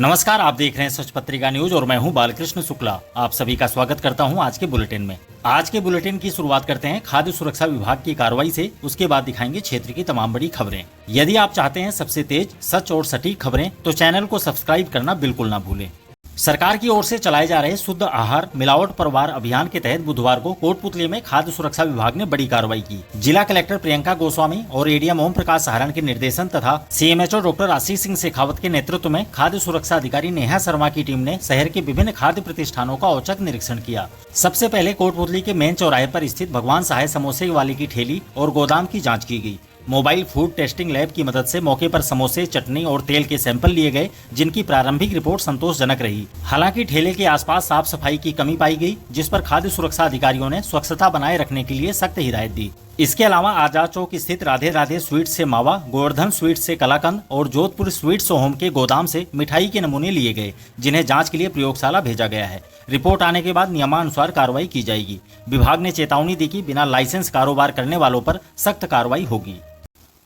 नमस्कार, आप देख रहे हैं सच पत्रिका न्यूज और मैं हूं बालकृष्ण शुक्ला। आप सभी का स्वागत करता हूं आज के बुलेटिन में। आज के बुलेटिन की शुरुआत करते हैं खाद्य सुरक्षा विभाग की कार्रवाई से। उसके बाद दिखाएंगे क्षेत्र की तमाम बड़ी खबरें। यदि आप चाहते हैं सबसे तेज, सच और सटीक खबरें तो चैनल को सब्सक्राइब करना बिल्कुल ना भूलें। सरकार की ओर से चलाए जा रहे शुद्ध आहार मिलावट पर वार अभियान के तहत बुधवार को कोटपुतली में खाद्य सुरक्षा विभाग ने बड़ी कार्रवाई की। जिला कलेक्टर प्रियंका गोस्वामी और एडीएम ओम प्रकाश सहारण के निर्देशन तथा सीएमएचओ डॉक्टर आशीष सिंह शेखावत के नेतृत्व में खाद्य सुरक्षा अधिकारी नेहा शर्मा की टीम ने शहर के विभिन्न खाद्य प्रतिष्ठानों का औचक निरीक्षण किया। सबसे पहले कोटपुतली के मेन चौराहे पर स्थित भगवान सहाय समोसे वाले की ठेली और गोदाम की जाँच की गयी। मोबाइल फूड टेस्टिंग लैब की मदद से मौके पर समोसे, चटनी और तेल के सैंपल लिए गए, जिनकी प्रारंभिक रिपोर्ट संतोषजनक रही। हालांकि ठेले के आसपास साफ सफाई की कमी पाई गई, जिस पर खाद्य सुरक्षा अधिकारियों ने स्वच्छता बनाए रखने के लिए सख्त हिदायत दी। इसके अलावा आजाद चौक स्थित राधे राधे स्वीट्स से मावा, गोवर्धन स्वीट्स से कलाकंद और जोधपुर स्वीट्स होम के गोदाम से मिठाई के नमूने लिए गए, जिन्हें जांच के लिए प्रयोगशाला भेजा गया है। रिपोर्ट आने के बाद नियमानुसार कार्रवाई की जाएगी। विभाग ने चेतावनी दी कि बिना लाइसेंस कारोबार करने वालों पर सख्त कार्रवाई होगी।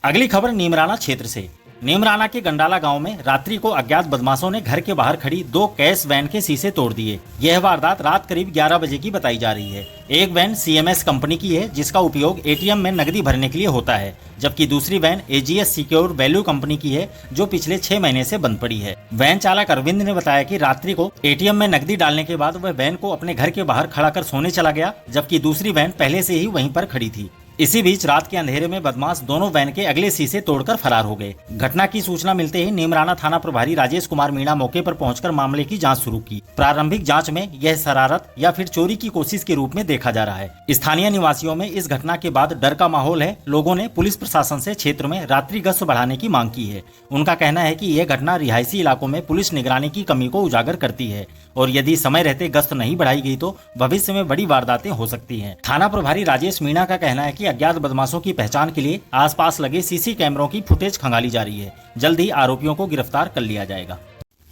अगली खबर नीमराना क्षेत्र से। नीमराना के गंडाला गांव में रात्रि को अज्ञात बदमाशों ने घर के बाहर खड़ी 2 कैश वैन के शीशे तोड़ दिए। यह वारदात रात करीब 11 बजे की बताई जा रही है। एक वैन सीएमएस कंपनी की है, जिसका उपयोग एटीएम में नकदी भरने के लिए होता है, जबकि दूसरी van AGS secure value company की है, जो पिछले 6 महीने से बंद पड़ी है। वैन चालक अरविंद ने बताया कि रात्रि को एटीएम में नकदी डालने के बाद वह वैन को अपने घर के बाहर खड़ा कर सोने चला गया, जबकि दूसरी वैन पहले से ही वहीं पर खड़ी थी। इसी बीच रात के अंधेरे में बदमाश दोनों वैन के अगले शीशे तोड़कर फरार हो गए। घटना की सूचना मिलते ही नीमराना थाना प्रभारी राजेश कुमार मीणा मौके पर पहुंचकर मामले की जांच शुरू की। प्रारंभिक जांच में यह शरारत या फिर चोरी की कोशिश के रूप में देखा जा रहा है। स्थानीय निवासियों में इस घटना के बाद डर का माहौल है। लोगों ने पुलिस प्रशासन से क्षेत्र में रात्रि गश्त बढ़ाने की मांग की है। उनका कहना है कि यह घटना रिहायशी इलाकों में पुलिस निगरानी की कमी को उजागर करती है और यदि समय रहते गश्त नहीं बढ़ाई गई तो भविष्य में बड़ी वारदातें हो सकती हैं। थाना प्रभारी राजेश मीणा का कहना है कि अज्ञात बदमाशों की पहचान के लिए आसपास लगे सीसी कैमरों की फुटेज खंगाली जा रही है। जल्द ही आरोपियों को गिरफ्तार कर लिया जाएगा।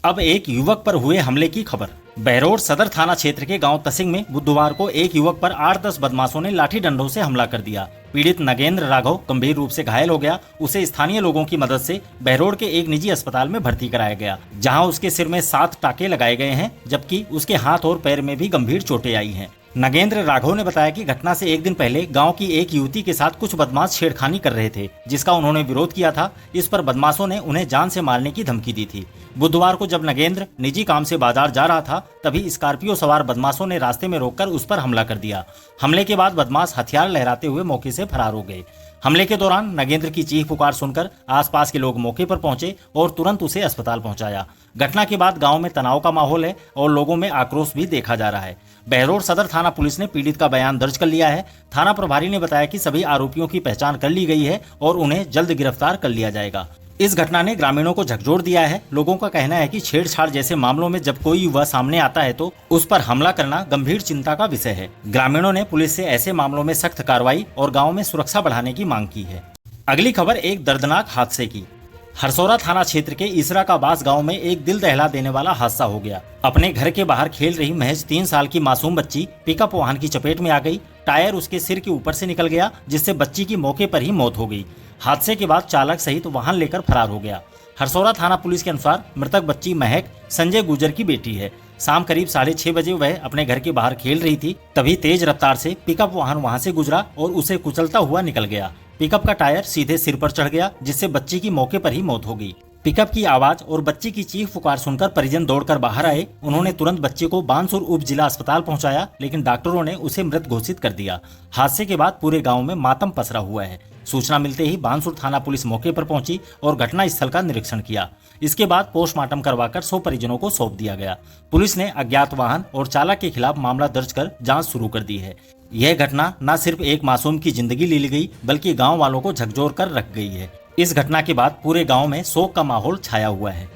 अब एक युवक पर हुए हमले की खबर। बहरोड सदर थाना क्षेत्र के गांव तसिंग में बुधवार को एक युवक पर 8-10 बदमाशों ने लाठी डंडों से हमला कर दिया। पीड़ित नगेंद्र राघव गंभीर रूप से घायल हो गया। उसे स्थानीय लोगों की मदद से बहरोड के एक निजी अस्पताल में भर्ती कराया गया, जहां उसके सिर में 7 टाके लगाए गए हैं, जबकि उसके हाथ और पैर में भी गंभीर चोटें आई हैं। नगेंद्र राघव ने बताया कि घटना से एक दिन पहले गांव की एक युवती के साथ कुछ बदमाश छेड़खानी कर रहे थे, जिसका उन्होंने विरोध किया था। इस पर बदमाशों ने उन्हें जान से मारने की धमकी दी थी। बुधवार को जब नगेंद्र निजी काम से बाजार जा रहा था, तभी स्कॉर्पियो सवार बदमाशों ने रास्ते में रोककर उस पर हमला कर दिया। हमले के बाद बदमाश हथियार लहराते हुए मौके से फरार हो गए। हमले के दौरान नगेंद्र की चीख पुकार सुनकर आसपास के लोग मौके पर पहुंचे और तुरंत उसे अस्पताल पहुंचाया। घटना के बाद गांव में तनाव का माहौल है और लोगों में आक्रोश भी देखा जा रहा है। बहरोड सदर थाना पुलिस ने पीड़ित का बयान दर्ज कर लिया है। थाना प्रभारी ने बताया कि सभी आरोपियों की पहचान कर ली गई है और उन्हें जल्द गिरफ्तार कर लिया जाएगा। इस घटना ने ग्रामीणों को झकझोर दिया है। लोगों का कहना है कि छेड़छाड़ जैसे मामलों में जब कोई युवा सामने आता है तो उस पर हमला करना गंभीर चिंता का विषय है। ग्रामीणों ने पुलिस से ऐसे मामलों में सख्त कार्रवाई और गाँव में सुरक्षा बढ़ाने की मांग की है। अगली खबर एक दर्दनाक हादसे की। हरसौरा थाना क्षेत्र के इसरा का बास गांव में एक दिल दहला देने वाला हादसा हो गया। अपने घर के बाहर खेल रही महज 3 साल की मासूम बच्ची पिकअप वाहन की चपेट में आ गई। टायर उसके सिर के ऊपर से निकल गया, जिससे बच्ची की मौके पर ही मौत हो गई। हादसे के बाद चालक सहित वाहन लेकर फरार हो गया। हरसौरा थाना पुलिस के अनुसार मृतक बच्ची महक संजय गुर्जर की बेटी है। शाम करीब 6:30 बजे वह अपने घर के बाहर खेल रही थी, तभी तेज रफ्तार से पिकअप वाहन वहां से गुजरा और उसे कुचलता हुआ निकल गया। पिकअप का टायर सीधे सिर पर चढ़ गया, जिससे बच्ची की मौके पर ही मौत हो गई। पिकअप की आवाज और बच्ची की चीख पुकार सुनकर परिजन दौड़कर बाहर आए। उन्होंने तुरंत बच्चे को बानसूर उप जिला अस्पताल पहुंचाया, लेकिन डॉक्टरों ने उसे मृत घोषित कर दिया। हादसे के बाद पूरे गांव में मातम पसरा हुआ है। सूचना मिलते ही बानसूर थाना पुलिस मौके पर पहुंची और घटना स्थल का निरीक्षण किया। इसके बाद पोस्टमार्टम करवाकर 100 परिजनों को सौंप दिया गया। पुलिस ने अज्ञात वाहन और चालक के खिलाफ मामला दर्ज कर जांच शुरू कर दी है। यह घटना न सिर्फ एक मासूम की जिंदगी ले ली गई, बल्कि गांव वालों को झकझोर कर रख गई है। इस घटना के बाद पूरे गांव में शोक का माहौल छाया हुआ है।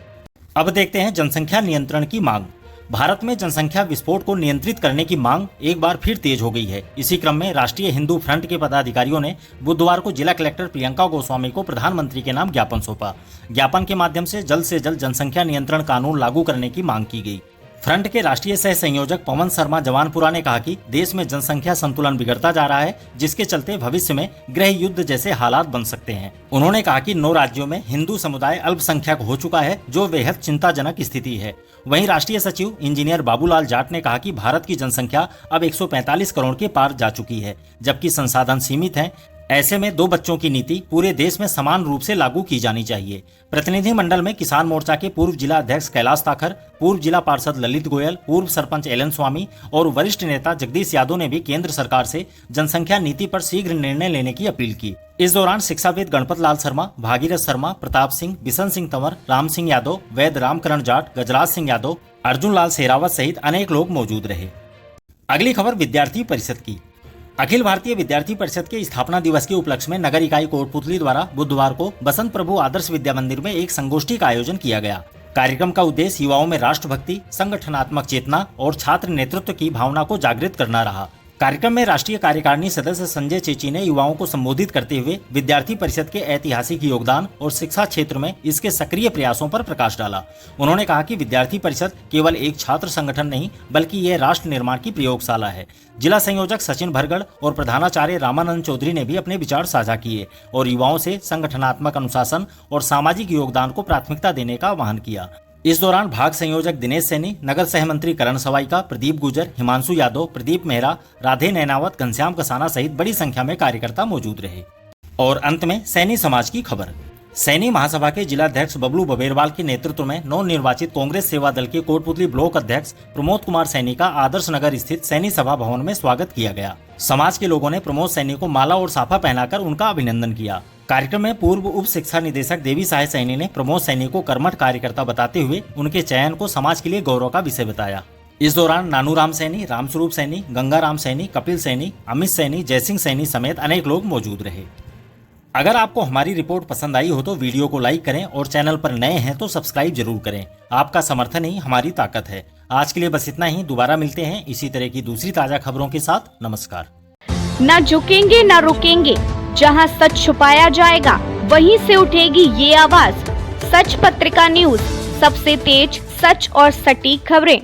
अब देखते हैं जनसंख्या नियंत्रण की मांग। भारत में जनसंख्या विस्फोट को नियंत्रित करने की मांग एक बार फिर तेज हो गई है। इसी क्रम में राष्ट्रीय हिंदू फ्रंट के पदाधिकारियों ने बुधवार को जिला कलेक्टर प्रियंका गोस्वामी को प्रधानमंत्री के नाम ज्ञापन सौंपा। ज्ञापन के माध्यम से जल्द जनसंख्या नियंत्रण कानून लागू करने की मांग की गई। फ्रंट के राष्ट्रीय सह संयोजक पवन शर्मा जवानपुरा ने कहा कि देश में जनसंख्या संतुलन बिगड़ता जा रहा है, जिसके चलते भविष्य में गृह युद्ध जैसे हालात बन सकते हैं। उन्होंने कहा कि 9 राज्यों में हिंदू समुदाय अल्पसंख्यक हो चुका है, जो बेहद चिंताजनक स्थिति है। वहीं राष्ट्रीय सचिव इंजीनियर बाबूलाल जाट ने कहा कि भारत की जनसंख्या अब 145 करोड़ के पार जा चुकी है, जबकि संसाधन सीमित हैं। ऐसे में 2 बच्चों की नीति पूरे देश में समान रूप से लागू की जानी चाहिए। प्रतिनिधि मंडल में किसान मोर्चा के पूर्व जिला अध्यक्ष कैलाश ताखर, पूर्व जिला पार्षद ललित गोयल, पूर्व सरपंच एलन स्वामी और वरिष्ठ नेता जगदीश यादव ने भी केंद्र सरकार से जनसंख्या नीति पर शीघ्र निर्णय लेने की अपील की। इस दौरान शिक्षाविद गणपत लाल शर्मा, भागीरथ शर्मा, प्रताप सिंह, बिशन सिंह तंवर, राम सिंह यादव, वैद रामकरण जाट, गजराज सिंह यादव, अर्जुन लाल शेरावत सहित अनेक लोग मौजूद रहे। अगली खबर विद्यार्थी परिषद की। अखिल भारतीय विद्यार्थी परिषद के स्थापना दिवस के उपलक्ष्य में नगर इकाई कोटपुतली द्वारा बुधवार को बसंत प्रभु आदर्श विद्या मंदिर में एक संगोष्ठी का आयोजन किया गया। कार्यक्रम का उद्देश्य युवाओं में राष्ट्रभक्ति, संगठनात्मक चेतना और छात्र नेतृत्व की भावना को जागृत करना रहा। कार्यक्रम में राष्ट्रीय कार्यकारिणी सदस्य संजय चेची ने युवाओं को संबोधित करते हुए विद्यार्थी परिषद के ऐतिहासिक योगदान और शिक्षा क्षेत्र में इसके सक्रिय प्रयासों पर प्रकाश डाला। उन्होंने कहा कि विद्यार्थी परिषद केवल एक छात्र संगठन नहीं, बल्कि यह राष्ट्र निर्माण की प्रयोगशाला है। जिला संयोजक सचिन भरगड़ और प्रधानाचार्य रामानंद चौधरी ने भी अपने विचार साझा किए और युवाओं से संगठनात्मक अनुशासन और सामाजिक योगदान को प्राथमिकता देने का आह्वान किया। इस दौरान भाग संयोजक दिनेश सैनी, नगर सहमंत्री करण सवाईका, प्रदीप गुजर, हिमांशु यादव, प्रदीप मेहरा, राधे नैनावत, घनश्याम कसाना सहित बड़ी संख्या में कार्यकर्ता मौजूद रहे। और अंत में सैनी समाज की खबर। सैनी महासभा के जिलाध्यक्ष बबलू बबेरवाल के नेतृत्व में नवनिर्वाचित कांग्रेस सेवा दल के कोटपुतली ब्लॉक अध्यक्ष प्रमोद कुमार सैनी का आदर्श नगर स्थित सैनी सभा भवन में स्वागत किया गया। समाज के लोगों ने प्रमोद सैनी को माला और साफा पहनाकर उनका अभिनंदन किया। कार्यक्रम में पूर्व उप शिक्षा निदेशक देवी सहाय सैनी ने प्रमोद सैनी को कर्मठ कार्यकर्ता बताते हुए उनके चयन को समाज के लिए गौरव का विषय बताया। इस दौरान नानूराम सैनी, रामस्वरूप सैनी, गंगाराम सैनी, कपिल सैनी, अमित सैनी, जयसिंह सैनी समेत अनेक लोग मौजूद रहे। अगर आपको हमारी रिपोर्ट पसंद आई हो तो वीडियो को लाइक करें और चैनल पर नए हैं तो सब्सक्राइब जरूर करें। आपका समर्थन ही हमारी ताकत है। आज के लिए बस इतना ही। दोबारा मिलते हैं इसी तरह की दूसरी ताजा खबरों के साथ। नमस्कार। न झुकेंगे न रुकेंगे, जहां सच छुपाया जाएगा वहीं से उठेगी ये आवाज। सच पत्रिका न्यूज, सबसे तेज, सच और सटीक खबरें।